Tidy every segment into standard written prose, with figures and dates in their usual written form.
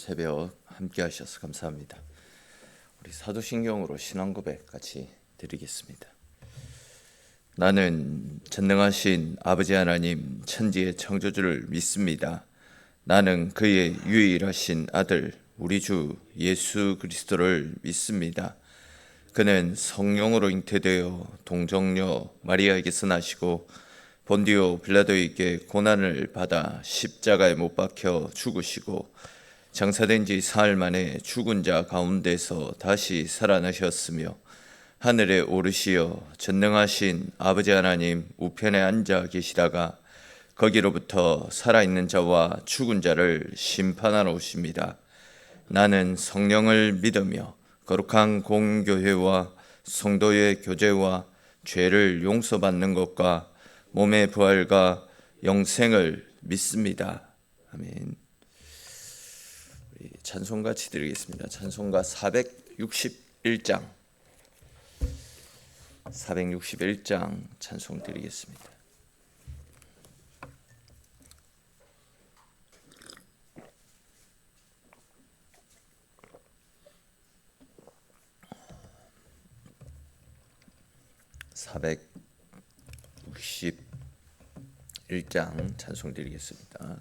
새벽 함께 하셔서 감사합니다. 우리 사도신경으로 신앙고백 같이 드리겠습니다. 나는 전능하신 아버지 하나님 천지의 창조주를 믿습니다. 나는 그의 유일하신 아들 우리 주 예수 그리스도를 믿습니다. 그는 성령으로 잉태되어 동정녀 마리아에게서 나시고 본디오 빌라도에게 고난을 받아 십자가에 못 박혀 죽으시고 장사된 지 사흘 만에 죽은 자 가운데서 다시 살아나셨으며 하늘에 오르시어 전능하신 아버지 하나님 우편에 앉아 계시다가 거기로부터 살아있는 자와 죽은 자를 심판하러 오십니다. 나는 성령을 믿으며 거룩한 공교회와 성도의 교제와 죄를 용서받는 것과 몸의 부활과 영생을 믿습니다. 아멘. 찬송 같이 드리겠습니다. 찬송가 461장 찬송 드리겠습니다. 찬송 드리겠습니다.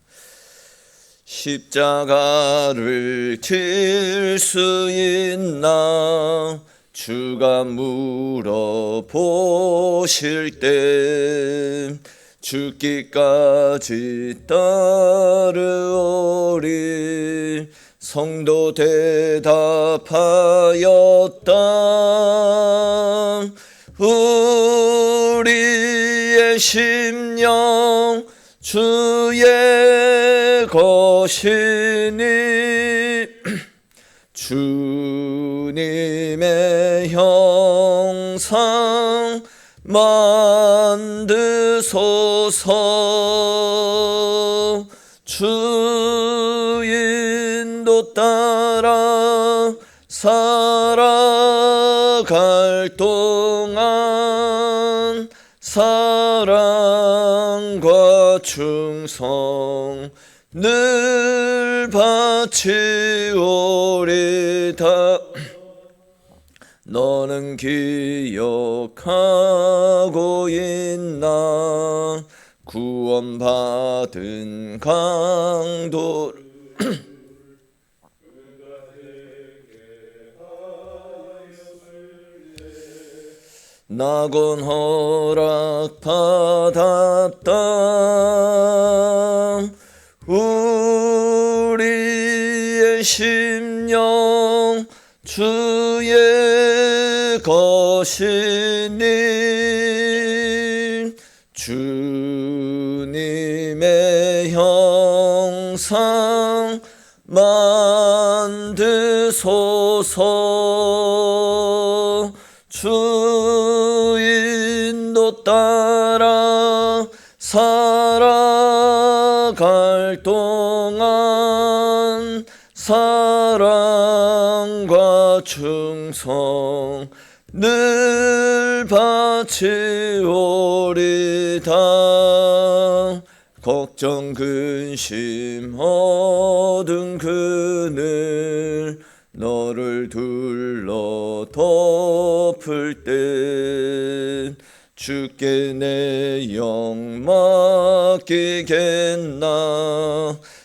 십자가를 질 수 있나 주가 물어보실 때 죽기까지 따르오리 성도 대답하였다. 우리의 심령 주의 것이니 주님의 형상 만드소서. 주 인도 따라 살아갈 동안 사랑과 충성 늘 바치오리다. 너는 기억하고 있나 구원받은 강도를 낙원 허락받았다. 우리의 심령 주의 것이니 주님의 형상 만드소서. 주 인도 따라 살아갈 동안 사랑과 충성 늘 바치오리다. 걱정 근심 얻은 그늘 너를 둘러 덮을 때 주께 내 영 맡기겠나.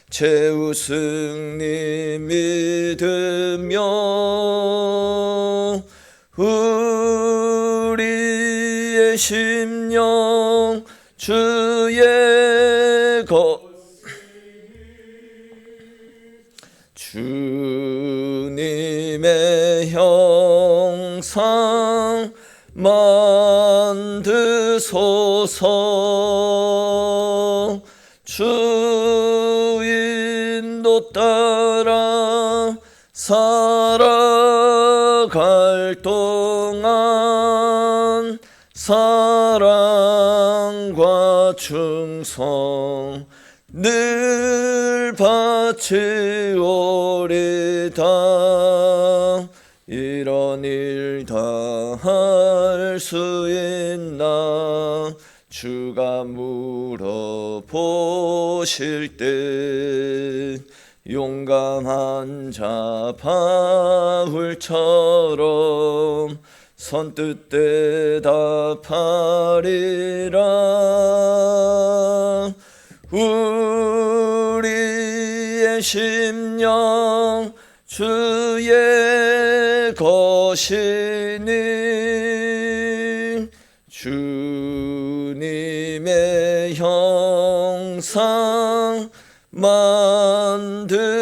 최우승니 믿으며 우리의 심령 주의 주님의 형상 만드소서. 주 인도 따라 살아갈 동안 사랑과 충성 늘 바치오리다. 이런 일 다 할 수 있나 주가 물어보실 때 용감한 자 바울처럼 선뜻 대답하리라. 우리의 심령 주의 것이니 주님의 형상 만드소서.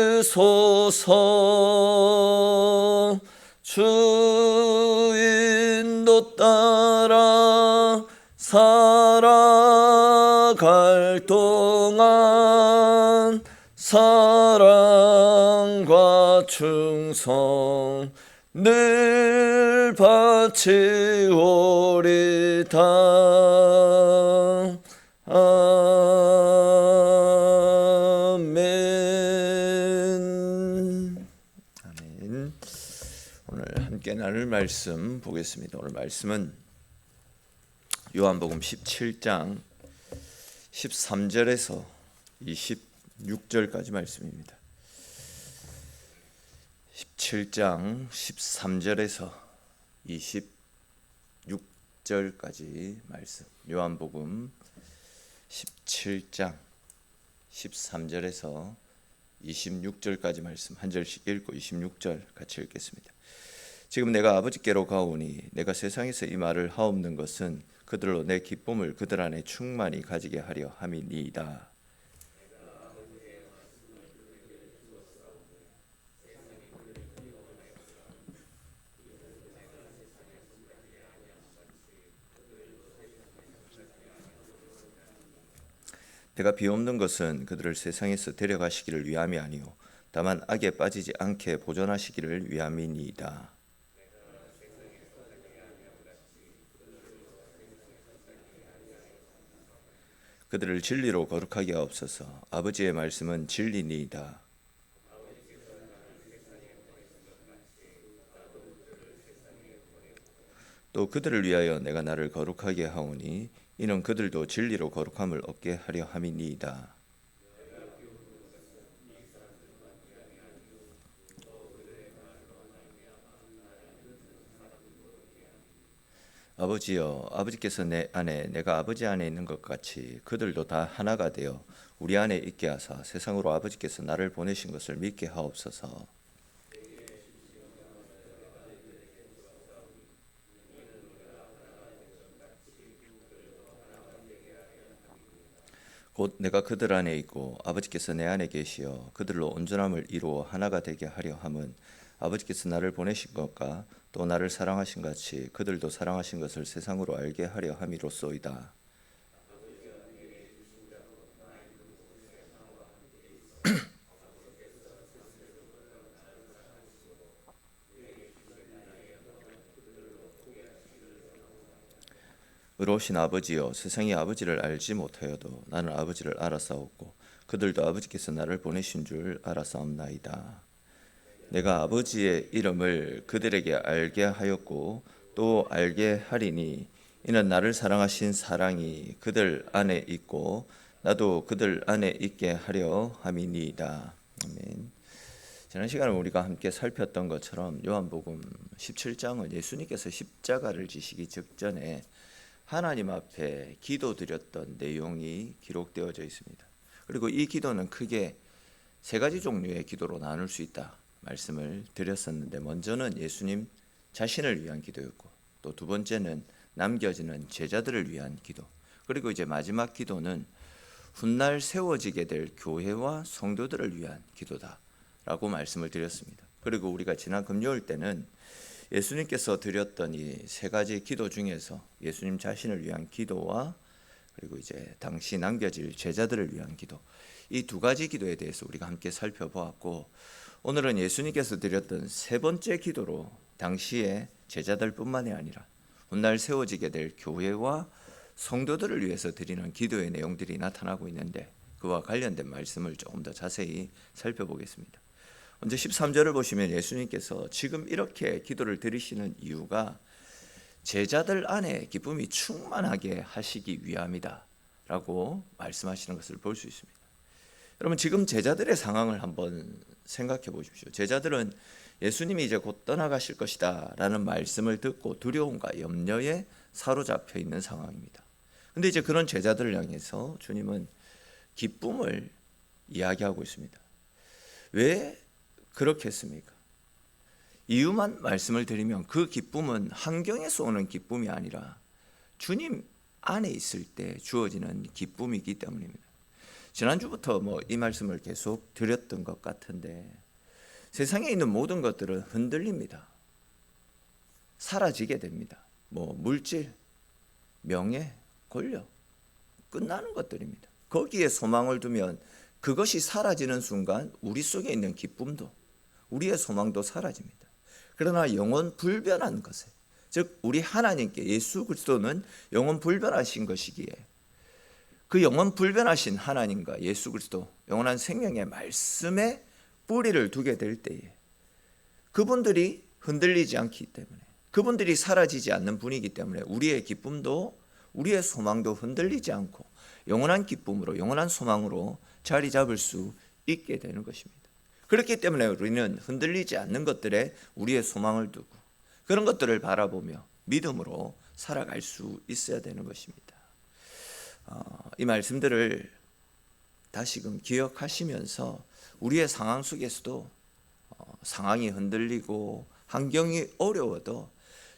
주 인도 따라 살아갈 동안 사랑과 충성 늘 바치오리다. 아멘. 아멘. 오늘 함께 나눌 말씀 보겠습니다. 오늘 말씀은 요한복음 17장 13절에서 26절까지 말씀입니다. 17장 13절에서 26절까지 말씀. 요한복음 17장 13절에서 26절까지 말씀 한 절씩 읽고 26절 같이 읽겠습니다. 지금 내가 아버지께로 가오니 내가 세상에서 이 말을 하옵는 것은 그들로 내 기쁨을 그들 안에 충만히 가지게 하려 함이니이다. 내가 비옵는 것은 그들을 세상에서 데려가시기를 위함이 아니요 다만 악에 빠지지 않게 보존하시기를 위함이니이다. 그들을 진리로 거룩하게 하옵소서. 아버지의 말씀은 진리니이다. 또 그들을 위하여 내가 나를 거룩하게 하오니 이는 그들도 진리로 거룩함을 얻게 하려 함이니이다. 아버지여, 아버지께서 내 안에 내가 아버지 안에 있는 것 같이 그들도 다 하나가 되어 우리 안에 있게 하사 세상으로 아버지께서 나를 보내신 것을 믿게 하옵소서. 곧 내가 그들 안에 있고 아버지께서 내 안에 계시어 그들로 온전함을 이루어 하나가 되게 하려 함은 아버지께서 나를 보내신 것과 또 나를 사랑하신 같이 그들도 사랑하신 것을 세상으로 알게 하려 함이로소이다. 의로우신 아버지여, 세상이 아버지를 알지 못하여도 나는 아버지를 알아사옵고 그들도 아버지께서 나를 보내신 줄 알아사옵나이다. 내가 아버지의 이름을 그들에게 알게 하였고 또 알게 하리니 이는 나를 사랑하신 사랑이 그들 안에 있고 나도 그들 안에 있게 하려 함이니이다. 아멘. 지난 시간에 우리가 함께 살폈던 것처럼 요한복음 17장은 예수님께서 십자가를 지시기 직전에 하나님 앞에 기도드렸던 내용이 기록되어져 있습니다. 그리고 이 기도는 크게 세 가지 종류의 기도로 나눌 수 있다 말씀을 드렸었는데, 먼저는 예수님 자신을 위한 기도였고 또 두 번째는 남겨지는 제자들을 위한 기도, 그리고 이제 마지막 기도는 훗날 세워지게 될 교회와 성도들을 위한 기도다라고 말씀을 드렸습니다. 그리고 우리가 지난 금요일 때는 예수님께서 드렸던 이 세 가지 기도 중에서 예수님 자신을 위한 기도와 그리고 이제 당시 남겨질 제자들을 위한 기도, 이 두 가지 기도에 대해서 우리가 함께 살펴보았고, 오늘은 예수님께서 드렸던 세 번째 기도로 당시의 제자들뿐만이 아니라 훗날 세워지게 될 교회와 성도들을 위해서 드리는 기도의 내용들이 나타나고 있는데, 그와 관련된 말씀을 조금 더 자세히 살펴보겠습니다. 먼저 13절을 보시면 예수님께서 지금 이렇게 기도를 드리시는 이유가 제자들 안에 기쁨이 충만하게 하시기 위함이다 라고 말씀하시는 것을 볼 수 있습니다. 여러분, 지금 제자들의 상황을 한번 생각해 보십시오. 제자들은 예수님이 이제 곧 떠나가실 것이다 라는 말씀을 듣고 두려움과 염려에 사로잡혀 있는 상황입니다. 근데 이제 그런 제자들을 향해서 주님은 기쁨을 이야기하고 있습니다. 왜 그렇게 했습니까? 이유만 말씀을 드리면 그 기쁨은 환경에서 오는 기쁨이 아니라 주님 안에 있을 때 주어지는 기쁨이기 때문입니다. 지난주부터 이 말씀을 계속 드렸던 것 같은데, 세상에 있는 모든 것들은 흔들립니다. 사라지게 됩니다. 물질, 명예, 권력, 끝나는 것들입니다. 거기에 소망을 두면 그것이 사라지는 순간 우리 속에 있는 기쁨도, 우리의 소망도 사라집니다. 그러나 영원 불변한 것에, 즉 우리 하나님께, 예수 그리스도는 영원 불변하신 것이기에 그 영원 불변하신 하나님과 예수 그리스도, 영원한 생명의 말씀에 뿌리를 두게 될 때에 그분들이 흔들리지 않기 때문에, 그분들이 사라지지 않는 분이기 때문에 우리의 기쁨도, 우리의 소망도 흔들리지 않고 영원한 기쁨으로, 영원한 소망으로 자리 잡을 수 있게 되는 것입니다. 그렇기 때문에 우리는 흔들리지 않는 것들에 우리의 소망을 두고 그런 것들을 바라보며 믿음으로 살아갈 수 있어야 되는 것입니다. 이 말씀들을 다시금 기억하시면서 우리의 상황 속에서도 상황이 흔들리고 환경이 어려워도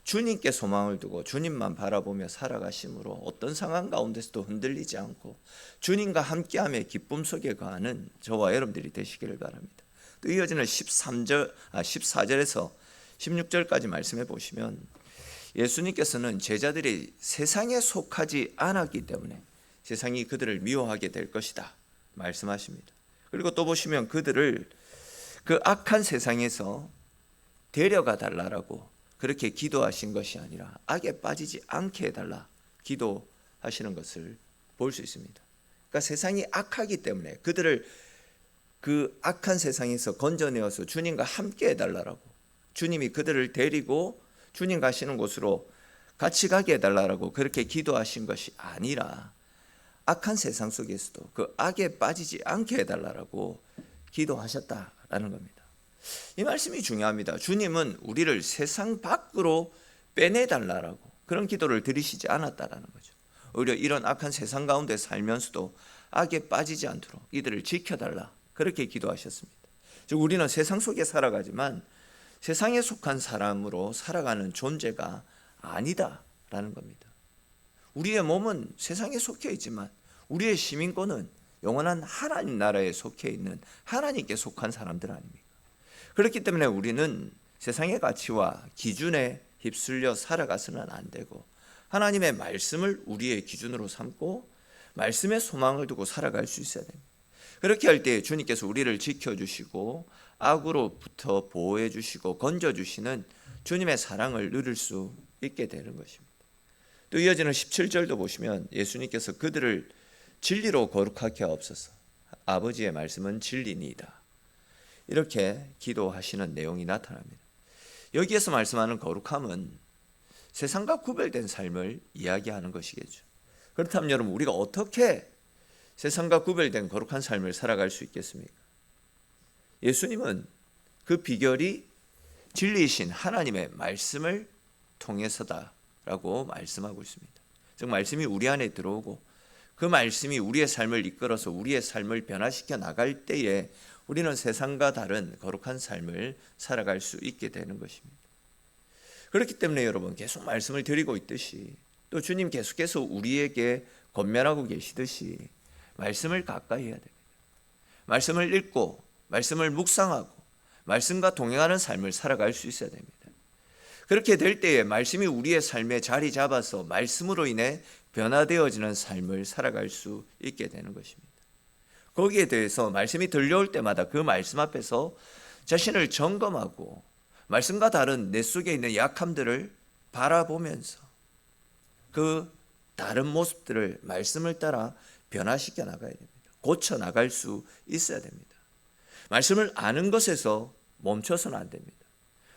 주님께 소망을 두고 주님만 바라보며 살아가심으로 어떤 상황 가운데서도 흔들리지 않고 주님과 함께함의 기쁨 속에 거하는 저와 여러분들이 되시기를 바랍니다. 또 이어지는 14절에서 16절까지 말씀해 보시면 예수님께서는 제자들이 세상에 속하지 않았기 때문에 세상이 그들을 미워하게 될 것이다 말씀하십니다. 그리고 또 보시면 그들을 그 악한 세상에서 데려가 달라라고 그렇게 기도하신 것이 아니라 악에 빠지지 않게 해달라 기도하시는 것을 볼 수 있습니다. 그러니까 세상이 악하기 때문에 그들을 그 악한 세상에서 건져내어서 주님과 함께 해달라고, 주님이 그들을 데리고 주님 가시는 곳으로 같이 가게 해달라고 그렇게 기도하신 것이 아니라 악한 세상 속에서도 그 악에 빠지지 않게 해달라고 기도하셨다라는 겁니다. 이 말씀이 중요합니다. 주님은 우리를 세상 밖으로 빼내달라고 그런 기도를 드리시지 않았다라는 거죠. 오히려 이런 악한 세상 가운데 살면서도 악에 빠지지 않도록 이들을 지켜달라 그렇게 기도하셨습니다. 즉 우리는 세상 속에 살아가지만 세상에 속한 사람으로 살아가는 존재가 아니다라는 겁니다. 우리의 몸은 세상에 속해 있지만 우리의 시민권은 영원한 하나님 나라에 속해 있는 하나님께 속한 사람들 아닙니까? 그렇기 때문에 우리는 세상의 가치와 기준에 휩쓸려 살아가서는 안 되고 하나님의 말씀을 우리의 기준으로 삼고 말씀에 소망을 두고 살아갈 수 있어야 됩니다. 그렇게 할 때 주님께서 우리를 지켜주시고 악으로부터 보호해 주시고 건져주시는 주님의 사랑을 누릴 수 있게 되는 것입니다. 또 이어지는 17절도 보시면 예수님께서 그들을 진리로 거룩하게 하옵소서. 아버지의 말씀은 진리니이다. 이렇게 기도하시는 내용이 나타납니다. 여기에서 말씀하는 거룩함은 세상과 구별된 삶을 이야기하는 것이겠죠. 그렇다면 여러분, 우리가 어떻게 세상과 구별된 거룩한 삶을 살아갈 수 있겠습니까? 예수님은 그 비결이 진리이신 하나님의 말씀을 통해서다라고 말씀하고 있습니다. 즉 말씀이 우리 안에 들어오고 그 말씀이 우리의 삶을 이끌어서 우리의 삶을 변화시켜 나갈 때에 우리는 세상과 다른 거룩한 삶을 살아갈 수 있게 되는 것입니다. 그렇기 때문에 여러분, 계속 말씀을 드리고 있듯이 또 주님 계속해서 우리에게 권면하고 계시듯이 말씀을 가까이 해야 됩니다. 말씀을 읽고 말씀을 묵상하고 말씀과 동행하는 삶을 살아갈 수 있어야 됩니다. 그렇게 될 때에 말씀이 우리의 삶에 자리 잡아서 말씀으로 인해 변화되어지는 삶을 살아갈 수 있게 되는 것입니다. 거기에 대해서 말씀이 들려올 때마다 그 말씀 앞에서 자신을 점검하고 말씀과 다른 내 속에 있는 약함들을 바라보면서 그 다른 모습들을 말씀을 따라 변화시켜 나가야 됩니다. 고쳐 나갈 수 있어야 됩니다. 말씀을 아는 것에서 멈춰서는 안 됩니다.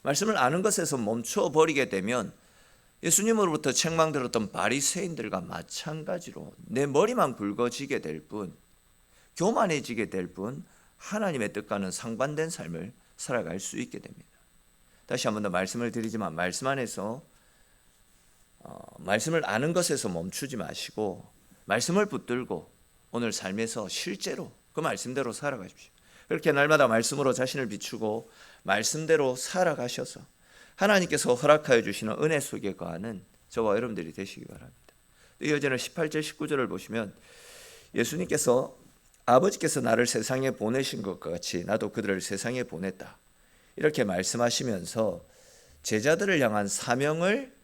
말씀을 아는 것에서 멈춰버리게 되면 예수님으로부터 책망 들었던 바리새인들과 마찬가지로 내 머리만 굵어지게 될 뿐 교만해지게 될 뿐 하나님의 뜻과는 상반된 삶을 살아갈 수 있게 됩니다. 다시 한 번 더 말씀을 드리지만 말씀 안에서 말씀을 아는 것에서 멈추지 마시고 말씀을 붙들고 오늘 삶에서 실제로 그 말씀대로 살아가십시오. 그렇게 날마다 말씀으로 자신을 비추고 말씀대로 살아가셔서 하나님께서 허락하여 주시는 은혜 속에 거하는 저와 여러분들이 되시기 바랍니다. 이어지는 18절 19절을 보시면 예수님께서 아버지께서 나를 세상에 보내신 것과 같이 나도 그들을 세상에 보냈다, 이렇게 말씀하시면서 제자들을 향한 사명을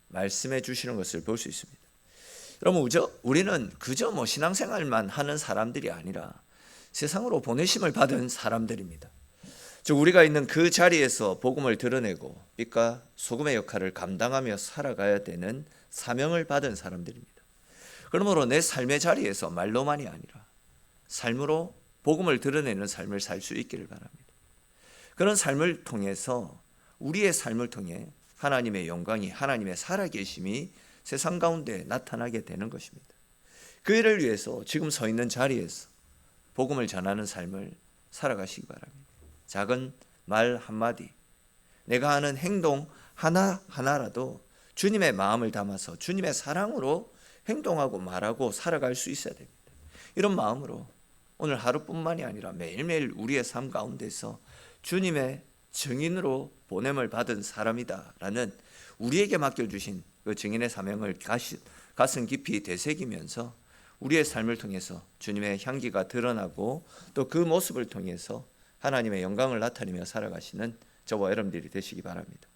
말씀해 주시는 것을 볼 수 있습니다. 여러분, 우리는 그저 신앙생활만 하는 사람들이 아니라 세상으로 보내심을 받은 사람들입니다. 즉 우리가 있는 그 자리에서 복음을 드러내고 빛과 소금의 역할을 감당하며 살아가야 되는 사명을 받은 사람들입니다. 그러므로 내 삶의 자리에서 말로만이 아니라 삶으로 복음을 드러내는 삶을 살 수 있기를 바랍니다. 그런 삶을 통해서 우리의 삶을 통해 하나님의 영광이, 하나님의 살아계심이 세상 가운데 나타나게 되는 것입니다. 그 일을 위해서 지금 서 있는 자리에서 복음을 전하는 삶을 살아가시기 바랍니다. 작은 말 한마디, 내가 하는 행동 하나하나라도 주님의 마음을 담아서 주님의 사랑으로 행동하고 말하고 살아갈 수 있어야 됩니다. 이런 마음으로 오늘 하루뿐만이 아니라 매일매일 우리의 삶 가운데서 주님의 증인으로 보냄을 받은 사람이다라는 우리에게 맡겨주신 그 증인의 사명을 가슴 깊이 되새기면서 우리의 삶을 통해서 주님의 향기가 드러나고 또 그 모습을 통해서 하나님의 영광을 나타내며 살아가시는 저와 여러분들이 되시기 바랍니다.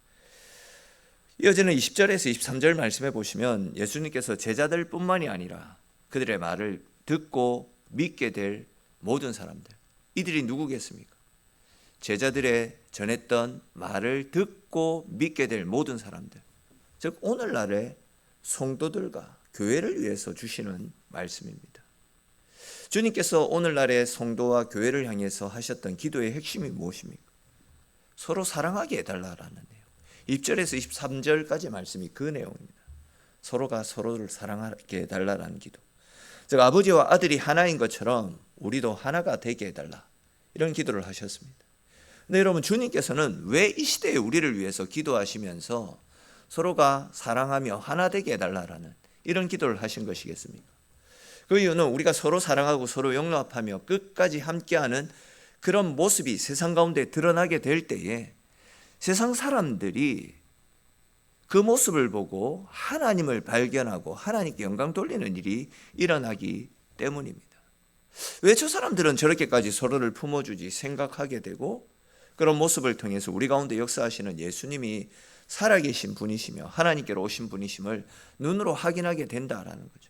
이어지는 20절에서 23절 말씀해 보시면 예수님께서 제자들 뿐만이 아니라 그들의 말을 듣고 믿게 될 모든 사람들, 이들이 누구겠습니까? 제자들의 전했던 말을 듣고 믿게 될 모든 사람들, 즉 오늘날의 성도들과 교회를 위해서 주시는 말씀입니다. 주님께서 오늘날의 성도와 교회를 향해서 하셨던 기도의 핵심이 무엇입니까? 서로 사랑하게 해달라라는 내용. 1절에서 23절까지 말씀이 그 내용입니다. 서로가 서로를 사랑하게 해달라라는 기도. 즉 아버지와 아들이 하나인 것처럼 우리도 하나가 되게 해달라, 이런 기도를 하셨습니다. 근데 여러분, 주님께서는 왜 이 시대에 우리를 위해서 기도하시면서 서로가 사랑하며 하나 되게 해달라라는 이런 기도를 하신 것이겠습니까? 그 이유는 우리가 서로 사랑하고 서로 용납하며 끝까지 함께하는 그런 모습이 세상 가운데 드러나게 될 때에 세상 사람들이 그 모습을 보고 하나님을 발견하고 하나님께 영광 돌리는 일이 일어나기 때문입니다. 왜 저 사람들은 저렇게까지 서로를 품어주지 생각하게 되고, 그런 모습을 통해서 우리 가운데 역사하시는 예수님이 살아계신 분이시며 하나님께로 오신 분이심을 눈으로 확인하게 된다라는 거죠.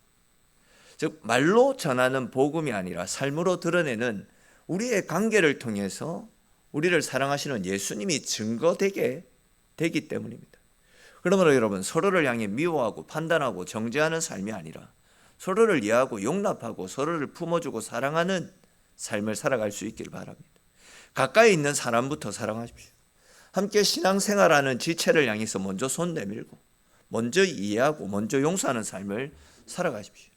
즉 말로 전하는 복음이 아니라 삶으로 드러내는 우리의 관계를 통해서 우리를 사랑하시는 예수님이 증거되게 되기 때문입니다. 그러므로 여러분, 서로를 향해 미워하고 판단하고 정죄하는 삶이 아니라 서로를 이해하고 용납하고 서로를 품어주고 사랑하는 삶을 살아갈 수 있기를 바랍니다. 가까이 있는 사람부터 사랑하십시오. 함께 신앙생활하는 지체를 향해서 먼저 손 내밀고 먼저 이해하고 먼저 용서하는 삶을 살아가십시오.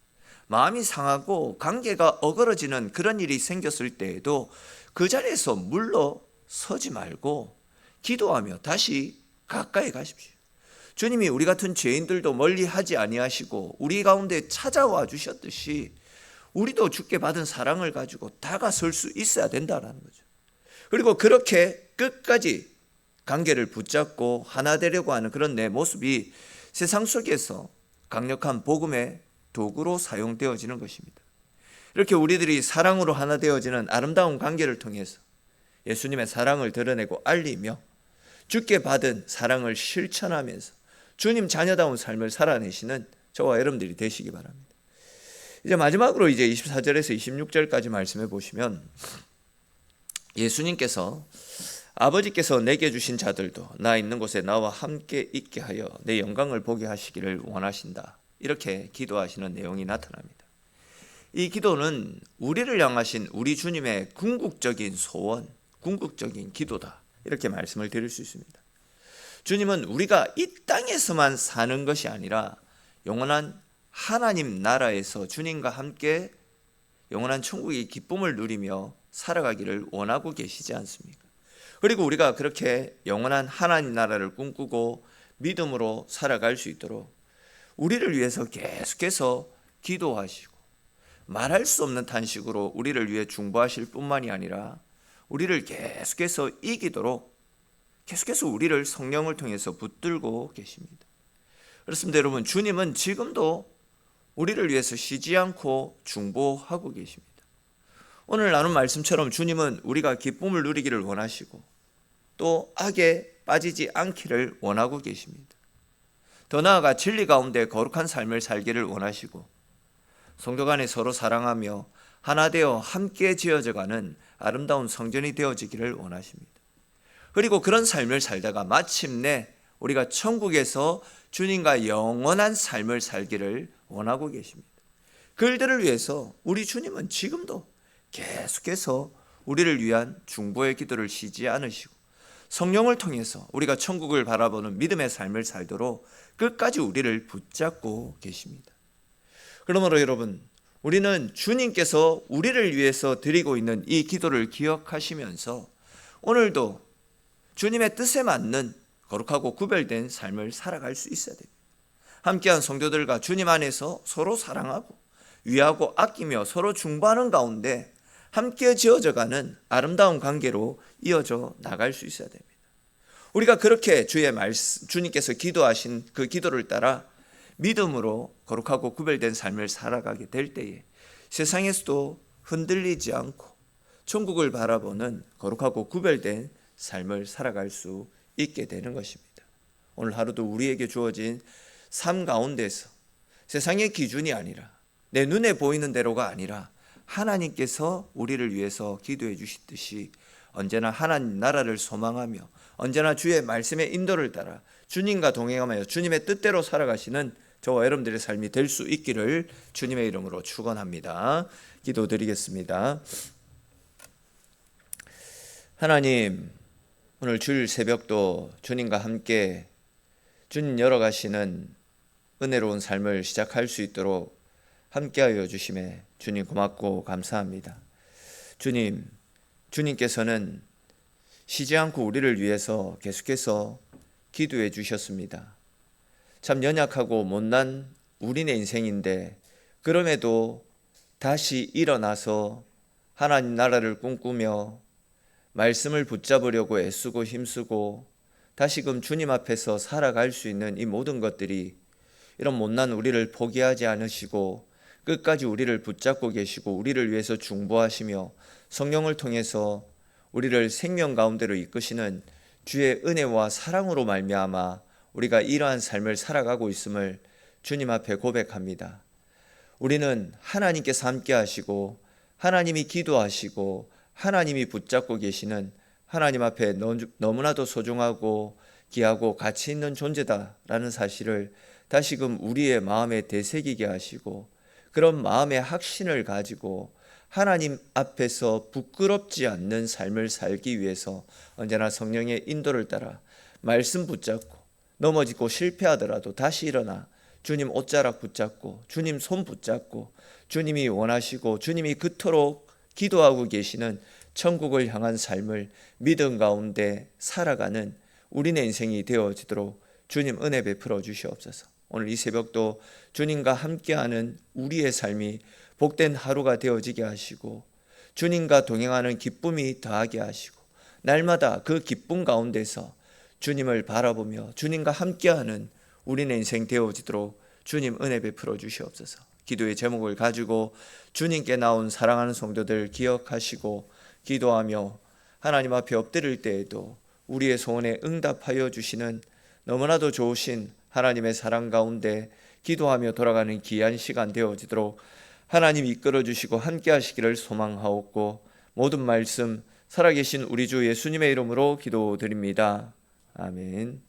마음이 상하고 관계가 어그러지는 그런 일이 생겼을 때에도 그 자리에서 물러서지 말고 기도하며 다시 가까이 가십시오. 주님이 우리 같은 죄인들도 멀리하지 아니하시고 우리 가운데 찾아와 주셨듯이 우리도 주께 받은 사랑을 가지고 다가설 수 있어야 된다는 거죠. 그리고 그렇게 끝까지 관계를 붙잡고 하나 되려고 하는 그런 내 모습이 세상 속에서 강력한 복음의 도구로 사용되어지는 것입니다. 이렇게 우리들이 사랑으로 하나 되어지는 아름다운 관계를 통해서 예수님의 사랑을 드러내고 알리며 주께 받은 사랑을 실천하면서 주님 자녀다운 삶을 살아내시는 저와 여러분들이 되시기 바랍니다. 이제 마지막으로 이제 24절에서 26절까지 말씀해 보시면 예수님께서 아버지께서 내게 주신 자들도 나 있는 곳에 나와 함께 있게 하여 내 영광을 보게 하시기를 원하신다, 이렇게 기도하시는 내용이 나타납니다. 이 기도는 우리를 향하신 우리 주님의 궁극적인 소원, 궁극적인 기도다, 이렇게 말씀을 드릴 수 있습니다. 주님은 우리가 이 땅에서만 사는 것이 아니라 영원한 하나님 나라에서 주님과 함께 영원한 천국의 기쁨을 누리며 살아가기를 원하고 계시지 않습니까? 그리고 우리가 그렇게 영원한 하나님 나라를 꿈꾸고 믿음으로 살아갈 수 있도록 우리를 위해서 계속해서 기도하시고 말할 수 없는 탄식으로 우리를 위해 중보하실 뿐만이 아니라 우리를 계속해서 이기도록 계속해서 우리를 성령을 통해서 붙들고 계십니다. 그렇습니다. 여러분, 주님은 지금도 우리를 위해서 쉬지 않고 중보하고 계십니다. 오늘 나눈 말씀처럼 주님은 우리가 기쁨을 누리기를 원하시고 또 악에 빠지지 않기를 원하고 계십니다. 더 나아가 진리 가운데 거룩한 삶을 살기를 원하시고 성도 간에 서로 사랑하며 하나 되어 함께 지어져가는 아름다운 성전이 되어지기를 원하십니다. 그리고 그런 삶을 살다가 마침내 우리가 천국에서 주님과 영원한 삶을 살기를 원하고 계십니다. 그들을 위해서 우리 주님은 지금도 계속해서 우리를 위한 중보의 기도를 쉬지 않으시고 성령을 통해서 우리가 천국을 바라보는 믿음의 삶을 살도록 끝까지 우리를 붙잡고 계십니다. 그러므로 여러분, 우리는 주님께서 우리를 위해서 드리고 있는 이 기도를 기억하시면서 오늘도 주님의 뜻에 맞는 거룩하고 구별된 삶을 살아갈 수 있어야 됩니다. 함께한 성도들과 주님 안에서 서로 사랑하고 위하고 아끼며 서로 중보하는 가운데 함께 지어져가는 아름다운 관계로 이어져 나갈 수 있어야 됩니다. 우리가 그렇게 주의 말씀, 주님께서 기도하신 그 기도를 따라 믿음으로 거룩하고 구별된 삶을 살아가게 될 때에 세상에서도 흔들리지 않고 천국을 바라보는 거룩하고 구별된 삶을 살아갈 수 있게 되는 것입니다. 오늘 하루도 우리에게 주어진 삶 가운데서 세상의 기준이 아니라 내 눈에 보이는 대로가 아니라 하나님께서 우리를 위해서 기도해 주시듯이 언제나 하나님 나라를 소망하며 언제나 주의 말씀의 인도를 따라 주님과 동행하며 주님의 뜻대로 살아가시는 저와 여러분들의 삶이 될 수 있기를 주님의 이름으로 축원합니다. 기도드리겠습니다. 하나님, 오늘 주일 새벽도 주님과 함께 주님 열어가시는 은혜로운 삶을 시작할 수 있도록 함께하여 주심에 주님 고맙고 감사합니다. 주님, 주님께서는 쉬지 않고 우리를 위해서 계속해서 기도해 주셨습니다. 참 연약하고 못난 우리네 인생인데 그럼에도 다시 일어나서 하나님 나라를 꿈꾸며 말씀을 붙잡으려고 애쓰고 힘쓰고 다시금 주님 앞에서 살아갈 수 있는 이 모든 것들이 이런 못난 우리를 포기하지 않으시고 끝까지 우리를 붙잡고 계시고 우리를 위해서 중보하시며 성령을 통해서 우리를 생명 가운데로 이끄시는 주의 은혜와 사랑으로 말미암아 우리가 이러한 삶을 살아가고 있음을 주님 앞에 고백합니다. 우리는 하나님께서 함께 하시고 하나님이 기도하시고 하나님이 붙잡고 계시는 하나님 앞에 너무나도 소중하고 귀하고 가치 있는 존재다라는 사실을 다시금 우리의 마음에 되새기게 하시고 그런 마음의 확신을 가지고 하나님 앞에서 부끄럽지 않는 삶을 살기 위해서 언제나 성령의 인도를 따라 말씀 붙잡고 넘어지고 실패하더라도 다시 일어나 주님 옷자락 붙잡고 주님 손 붙잡고 주님이 원하시고 주님이 그토록 기도하고 계시는 천국을 향한 삶을 믿음 가운데 살아가는 우리네 인생이 되어지도록 주님 은혜 베풀어 주시옵소서. 오늘 이 새벽도 주님과 함께하는 우리의 삶이 복된 하루가 되어지게 하시고 주님과 동행하는 기쁨이 더하게 하시고 날마다 그 기쁨 가운데서 주님을 바라보며 주님과 함께하는 우리네 인생 되어지도록 주님 은혜 베풀어 주시옵소서. 기도의 제목을 가지고 주님께 나온 사랑하는 성도들 기억하시고 기도하며 하나님 앞에 엎드릴 때에도 우리의 소원에 응답하여 주시는 너무나도 좋으신 하나님의 사랑 가운데 기도하며 돌아가는 귀한 시간 되어지도록 하나님 이끌어 주시고 함께 하시기를 소망하옵고 모든 말씀 살아계신 우리 주 예수님의 이름으로 기도드립니다. 아멘.